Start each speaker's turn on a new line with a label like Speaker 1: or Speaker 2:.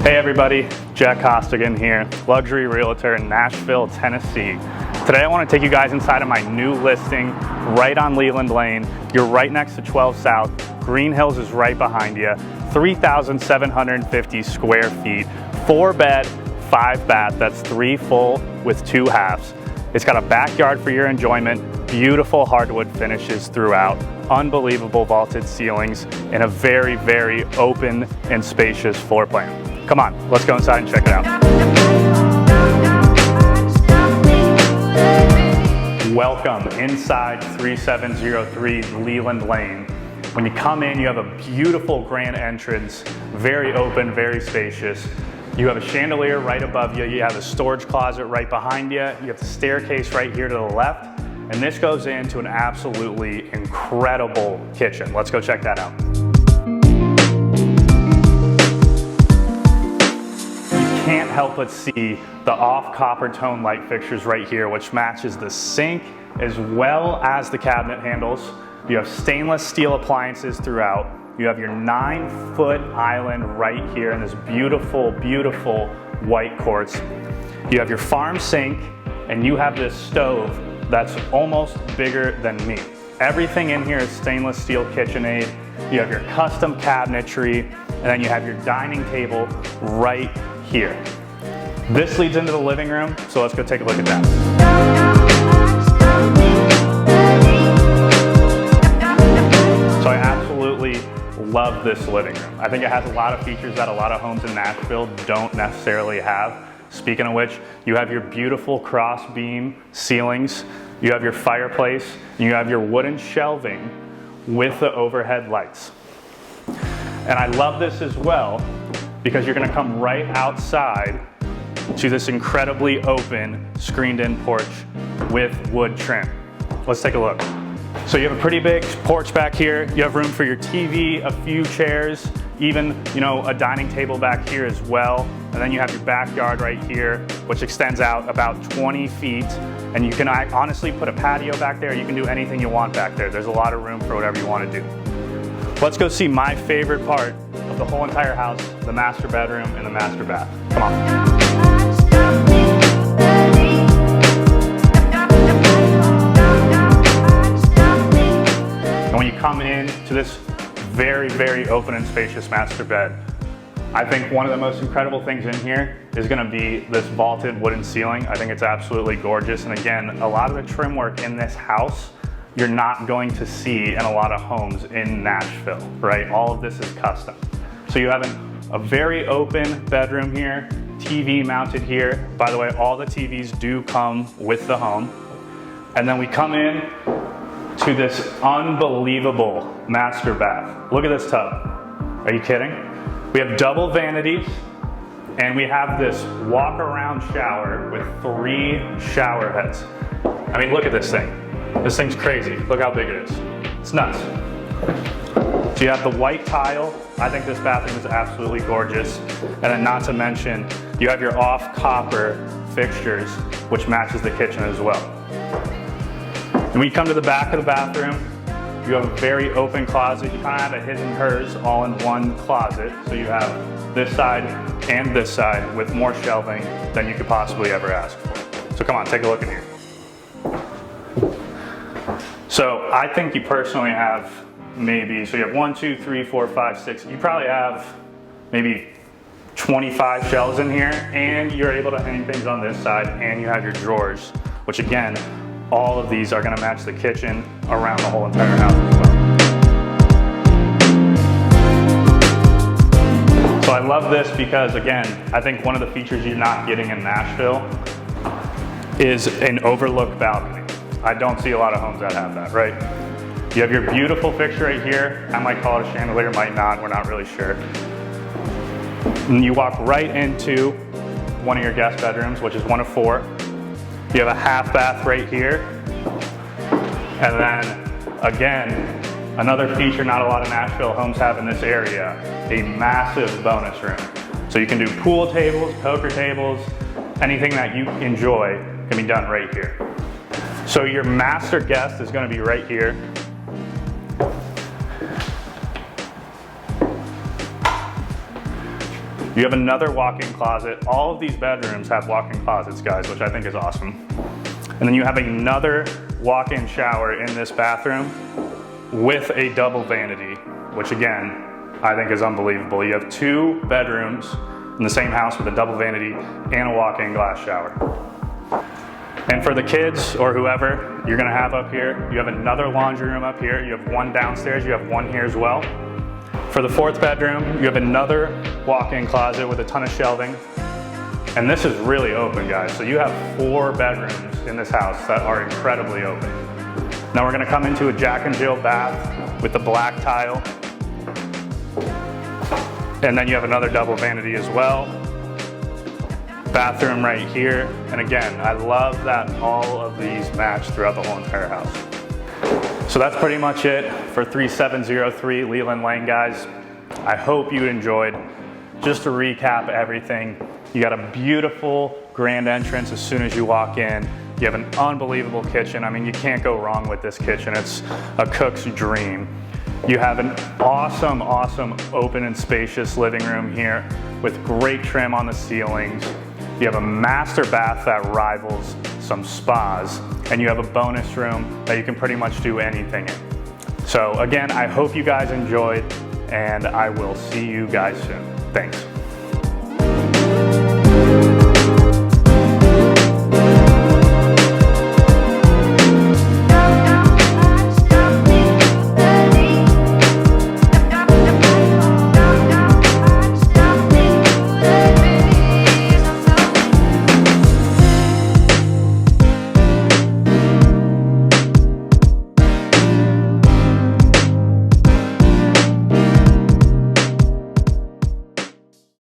Speaker 1: Hey everybody, Jack Costigan here, luxury realtor in Nashville, Tennessee. Today I want to take you guys inside of my new listing right on Lealand Lane. You're right next to 12 South. Green Hills is right behind you. 3,750 square feet, 4 bed, 5 bath. That's 3 full with 2 halves. It's got a backyard for your enjoyment, beautiful hardwood finishes throughout, unbelievable vaulted ceilings, and a very, very open and spacious floor plan. Come on, let's go inside and check it out. Welcome inside 3703 Lealand Lane. When you come in, you have a beautiful grand entrance, very open, very spacious. You have a chandelier right above you. You have a storage closet right behind you. You have the staircase right here to the left. And this goes into an absolutely incredible kitchen. Let's go check that out. Can't help but see the off copper tone light fixtures right here, which matches the sink as well as the cabinet handles. You have stainless steel appliances throughout. You have your 9-foot island right here in this beautiful, beautiful white quartz. You have your farm sink, and you have this stove that's almost bigger than me. Everything in here is stainless steel KitchenAid. You have your custom cabinetry, and then you have your dining table right here. This leads into the living room, so let's go take a look at that. So I absolutely love this living room. I think it has a lot of features that a lot of homes in Nashville don't necessarily have. Speaking of which, you have your beautiful cross beam ceilings, you have your fireplace, and you have your wooden shelving with the overhead lights. And I love this as well because you're gonna come right outside to this incredibly open screened-in porch with wood trim. Let's take a look. So you have a pretty big porch back here. You have room for your TV, a few chairs, even a dining table back here as well. And then you have your backyard right here, which extends out about 20 feet. And you can honestly put a patio back there. You can do anything you want back there. There's a lot of room for whatever you want to do. Let's go see my favorite part of the whole entire house, the master bedroom and the master bath. Come on. And when you come in to this very, very open and spacious master bed, I think one of the most incredible things in here is gonna be this vaulted wooden ceiling. I think it's absolutely gorgeous. And again, a lot of the trim work in this house you're not going to see in a lot of homes in Nashville, right? All of this is custom. So you have a very open bedroom here, TV mounted here. By the way, all the TVs do come with the home. And then we come in to this unbelievable master bath. Look at this tub. Are you kidding? We have double vanities, and we have this walk around shower with 3 shower heads. I mean, look at this thing. This thing's crazy. Look how big it is. It's nuts. So you have the white tile. I think this bathroom is absolutely gorgeous. And then not to mention, you have your off copper fixtures, which matches the kitchen as well. And when you come to the back of the bathroom, you have a very open closet. You kind of have a his and hers all in one closet. So you have this side and this side with more shelving than you could possibly ever ask for. So come on, take a look in here. So I think you personally have so you have 1, 2, 3, 4, 5, 6. You probably have maybe 25 shelves in here, and you're able to hang things on this side, and you have your drawers, which again, all of these are gonna match the kitchen around the whole entire house as well. So I love this because again, I think one of the features you're not getting in Nashville is an overlook balcony. I don't see a lot of homes that have that, right? You have your beautiful fixture right here. I might call it a chandelier, might not, we're not really sure. And you walk right into one of your guest bedrooms, which is one of 4. You have a half bath right here. And then, again, another feature not a lot of Nashville homes have in this area, a massive bonus room. So you can do pool tables, poker tables, anything that you enjoy can be done right here. So your master guest is going to be right here. You have another walk-in closet. All of these bedrooms have walk-in closets, guys, which I think is awesome. And then you have another walk-in shower in this bathroom with a double vanity, which again, I think is unbelievable. You have 2 bedrooms in the same house with a double vanity and a walk-in glass shower. And for the kids or whoever you're gonna have up here, you have another laundry room up here. You have 1 downstairs, you have 1 here as well. For the 4th bedroom, you have another walk-in closet with a ton of shelving. And this is really open, guys. So you have 4 bedrooms in this house that are incredibly open. Now we're gonna come into a Jack and Jill bath with the black tile. And then you have another double vanity as well. Bathroom right here. And again, I love that all of these match throughout the whole entire house. So that's pretty much it for 3703 Lealand Lane, guys. I hope you enjoyed. Just to recap everything, you got a beautiful grand entrance as soon as you walk in. You have an unbelievable kitchen. I mean, you can't go wrong with this kitchen. It's a cook's dream. You have an awesome, awesome open and spacious living room here with great trim on the ceilings. You have a master bath that rivals some spas, and you have a bonus room that you can pretty much do anything in. So again, I hope you guys enjoyed, and I will see you guys soon. Thanks.